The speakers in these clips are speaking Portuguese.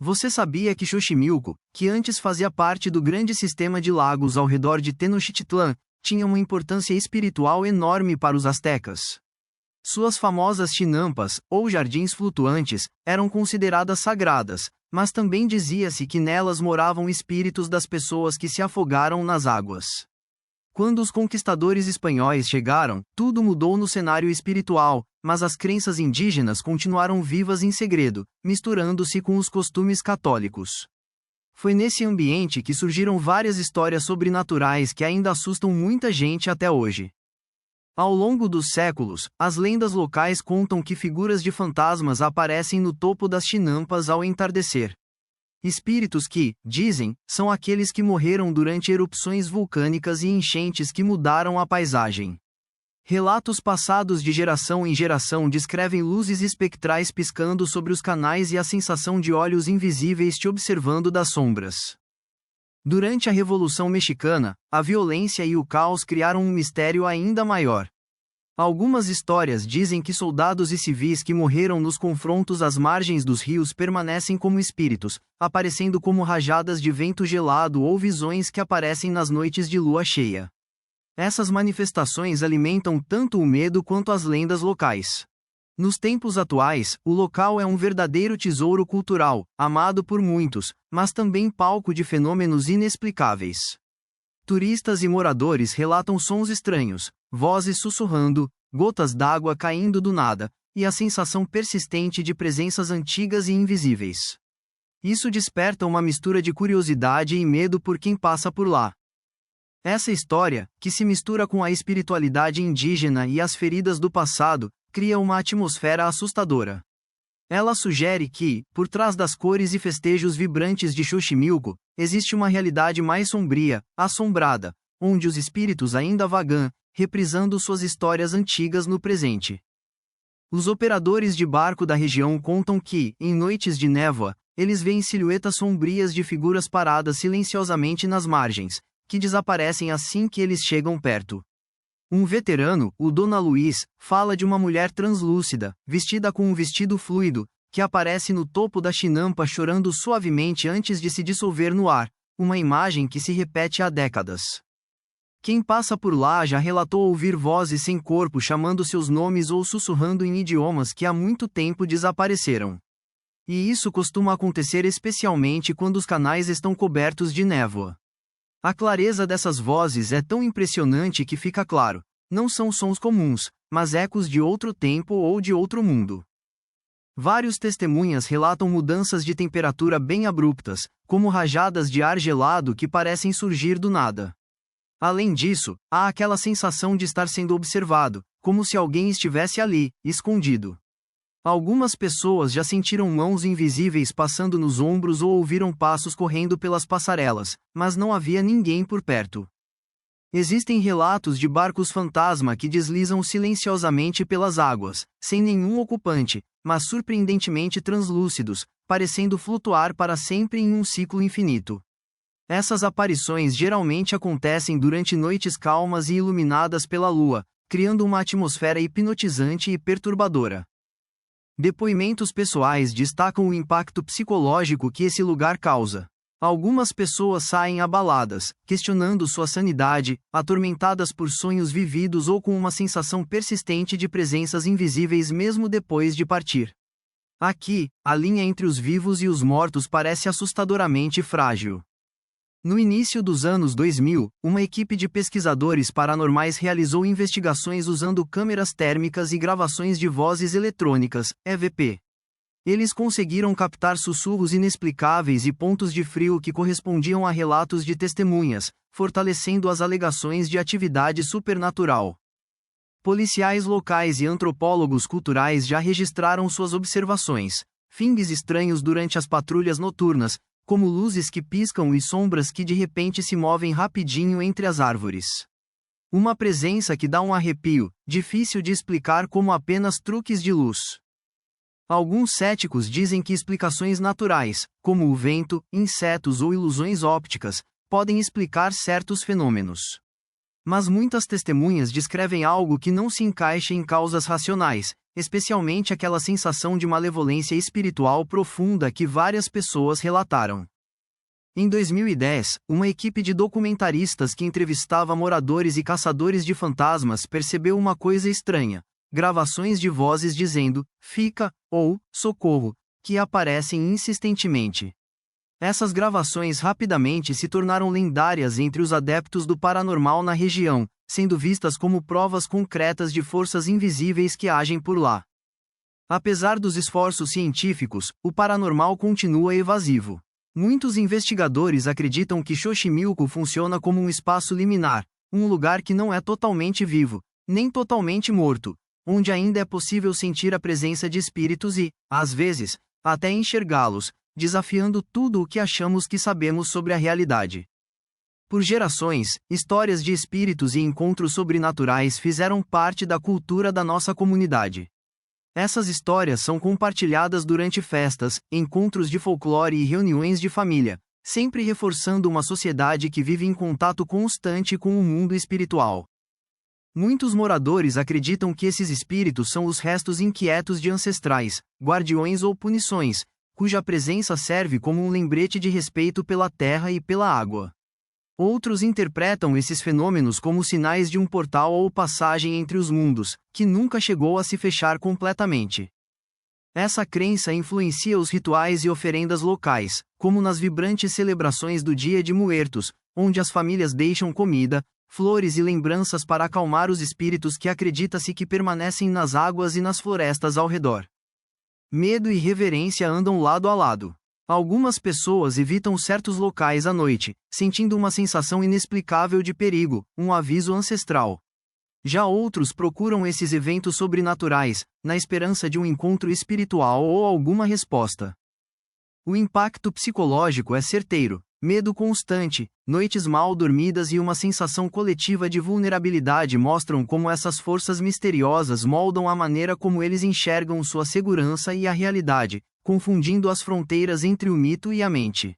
Você sabia que Xochimilco, que antes fazia parte do grande sistema de lagos ao redor de Tenochtitlan, tinha uma importância espiritual enorme para os astecas? Suas famosas chinampas, ou jardins flutuantes, eram consideradas sagradas, mas também dizia-se que nelas moravam espíritos das pessoas que se afogaram nas águas. Quando os conquistadores espanhóis chegaram, tudo mudou no cenário espiritual, mas as crenças indígenas continuaram vivas em segredo, misturando-se com os costumes católicos. Foi nesse ambiente que surgiram várias histórias sobrenaturais que ainda assustam muita gente até hoje. Ao longo dos séculos, as lendas locais contam que figuras de fantasmas aparecem no topo das chinampas ao entardecer. Espíritos que, dizem, são aqueles que morreram durante erupções vulcânicas e enchentes que mudaram a paisagem. Relatos passados de geração em geração descrevem luzes espectrais piscando sobre os canais e a sensação de olhos invisíveis te observando das sombras. Durante a Revolução Mexicana, a violência e o caos criaram um mistério ainda maior. Algumas histórias dizem que soldados e civis que morreram nos confrontos às margens dos rios permanecem como espíritos, aparecendo como rajadas de vento gelado ou visões que aparecem nas noites de lua cheia. Essas manifestações alimentam tanto o medo quanto as lendas locais. Nos tempos atuais, o local é um verdadeiro tesouro cultural, amado por muitos, mas também palco de fenômenos inexplicáveis. Turistas e moradores relatam sons estranhos, vozes sussurrando, gotas d'água caindo do nada, e a sensação persistente de presenças antigas e invisíveis. Isso desperta uma mistura de curiosidade e medo por quem passa por lá. Essa história, que se mistura com a espiritualidade indígena e as feridas do passado, cria uma atmosfera assustadora. Ela sugere que, por trás das cores e festejos vibrantes de Xochimilco, existe uma realidade mais sombria, assombrada, onde os espíritos ainda vagam, reprisando suas histórias antigas no presente. Os operadores de barco da região contam que, em noites de névoa, eles veem silhuetas sombrias de figuras paradas silenciosamente nas margens, que desaparecem assim que eles chegam perto. Um veterano, o Dona Luiz, fala de uma mulher translúcida, vestida com um vestido fluido, que aparece no topo da chinampa chorando suavemente antes de se dissolver no ar, uma imagem que se repete há décadas. Quem passa por lá já relatou ouvir vozes sem corpo chamando seus nomes ou sussurrando em idiomas que há muito tempo desapareceram. E isso costuma acontecer especialmente quando os canais estão cobertos de névoa. A clareza dessas vozes é tão impressionante que fica claro, não são sons comuns, mas ecos de outro tempo ou de outro mundo. Vários testemunhas relatam mudanças de temperatura bem abruptas, como rajadas de ar gelado que parecem surgir do nada. Além disso, há aquela sensação de estar sendo observado, como se alguém estivesse ali, escondido. Algumas pessoas já sentiram mãos invisíveis passando nos ombros ou ouviram passos correndo pelas passarelas, mas não havia ninguém por perto. Existem relatos de barcos fantasma que deslizam silenciosamente pelas águas, sem nenhum ocupante, mas surpreendentemente translúcidos, parecendo flutuar para sempre em um ciclo infinito. Essas aparições geralmente acontecem durante noites calmas e iluminadas pela lua, criando uma atmosfera hipnotizante e perturbadora. Depoimentos pessoais destacam o impacto psicológico que esse lugar causa. Algumas pessoas saem abaladas, questionando sua sanidade, atormentadas por sonhos vividos ou com uma sensação persistente de presenças invisíveis mesmo depois de partir. Aqui, a linha entre os vivos e os mortos parece assustadoramente frágil. No início dos anos 2000, uma equipe de pesquisadores paranormais realizou investigações usando câmeras térmicas e gravações de vozes eletrônicas, EVP. Eles conseguiram captar sussurros inexplicáveis e pontos de frio que correspondiam a relatos de testemunhas, fortalecendo as alegações de atividade supernatural. Policiais locais e antropólogos culturais já registraram suas observações, fingers estranhos durante as patrulhas noturnas, como luzes que piscam e sombras que de repente se movem rapidinho entre as árvores. Uma presença que dá um arrepio, difícil de explicar como apenas truques de luz. Alguns céticos dizem que explicações naturais, como o vento, insetos ou ilusões ópticas, podem explicar certos fenômenos. Mas muitas testemunhas descrevem algo que não se encaixa em causas racionais, especialmente aquela sensação de malevolência espiritual profunda que várias pessoas relataram. Em 2010, uma equipe de documentaristas que entrevistava moradores e caçadores de fantasmas percebeu uma coisa estranha: gravações de vozes dizendo "fica" ou "socorro", que aparecem insistentemente. Essas gravações rapidamente se tornaram lendárias entre os adeptos do paranormal na região, sendo vistas como provas concretas de forças invisíveis que agem por lá. Apesar dos esforços científicos, o paranormal continua evasivo. Muitos investigadores acreditam que Xochimilco funciona como um espaço liminar, um lugar que não é totalmente vivo, nem totalmente morto, onde ainda é possível sentir a presença de espíritos e, às vezes, até enxergá-los, desafiando tudo o que achamos que sabemos sobre a realidade. Por gerações, histórias de espíritos e encontros sobrenaturais fizeram parte da cultura da nossa comunidade. Essas histórias são compartilhadas durante festas, encontros de folclore e reuniões de família, sempre reforçando uma sociedade que vive em contato constante com o mundo espiritual. Muitos moradores acreditam que esses espíritos são os restos inquietos de ancestrais, guardiões ou punições, cuja presença serve como um lembrete de respeito pela terra e pela água. Outros interpretam esses fenômenos como sinais de um portal ou passagem entre os mundos, que nunca chegou a se fechar completamente. Essa crença influencia os rituais e oferendas locais, como nas vibrantes celebrações do Dia de Muertos, onde as famílias deixam comida, flores e lembranças para acalmar os espíritos que acredita-se que permanecem nas águas e nas florestas ao redor. Medo e reverência andam lado a lado. Algumas pessoas evitam certos locais à noite, sentindo uma sensação inexplicável de perigo, um aviso ancestral. Já outros procuram esses eventos sobrenaturais, na esperança de um encontro espiritual ou alguma resposta. O impacto psicológico é certeiro: medo constante, noites mal dormidas e uma sensação coletiva de vulnerabilidade mostram como essas forças misteriosas moldam a maneira como eles enxergam sua segurança e a realidade, confundindo as fronteiras entre o mito e a mente.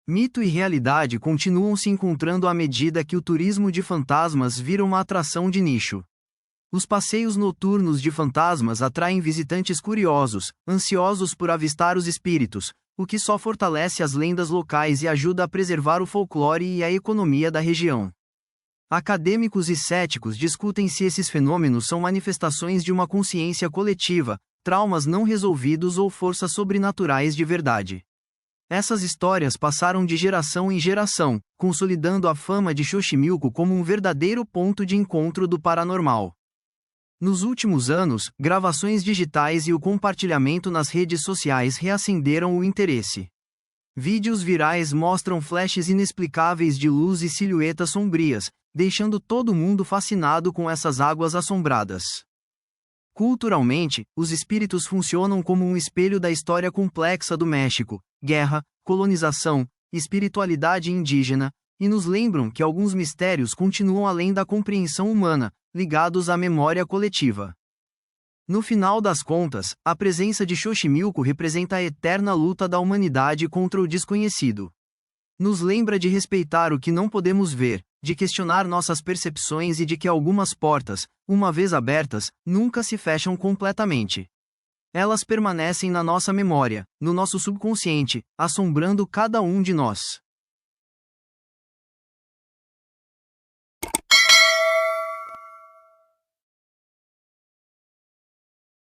Mito e realidade continuam se encontrando à medida que o turismo de fantasmas vira uma atração de nicho. Os passeios noturnos de fantasmas atraem visitantes curiosos, ansiosos por avistar os espíritos, o que só fortalece as lendas locais e ajuda a preservar o folclore e a economia da região. Acadêmicos e céticos discutem se esses fenômenos são manifestações de uma consciência coletiva, traumas não resolvidos ou forças sobrenaturais de verdade. Essas histórias passaram de geração em geração, consolidando a fama de Xochimilco como um verdadeiro ponto de encontro do paranormal. Nos últimos anos, gravações digitais e o compartilhamento nas redes sociais reacenderam o interesse. Vídeos virais mostram flashes inexplicáveis de luz e silhuetas sombrias, deixando todo mundo fascinado com essas águas assombradas. Culturalmente, os espíritos funcionam como um espelho da história complexa do México: guerra, colonização, espiritualidade indígena, e nos lembram que alguns mistérios continuam além da compreensão humana, ligados à memória coletiva. No final das contas, a presença de Xochimilco representa a eterna luta da humanidade contra o desconhecido. Nos lembra de respeitar o que não podemos ver, de questionar nossas percepções e de que algumas portas, uma vez abertas, nunca se fecham completamente. Elas permanecem na nossa memória, no nosso subconsciente, assombrando cada um de nós.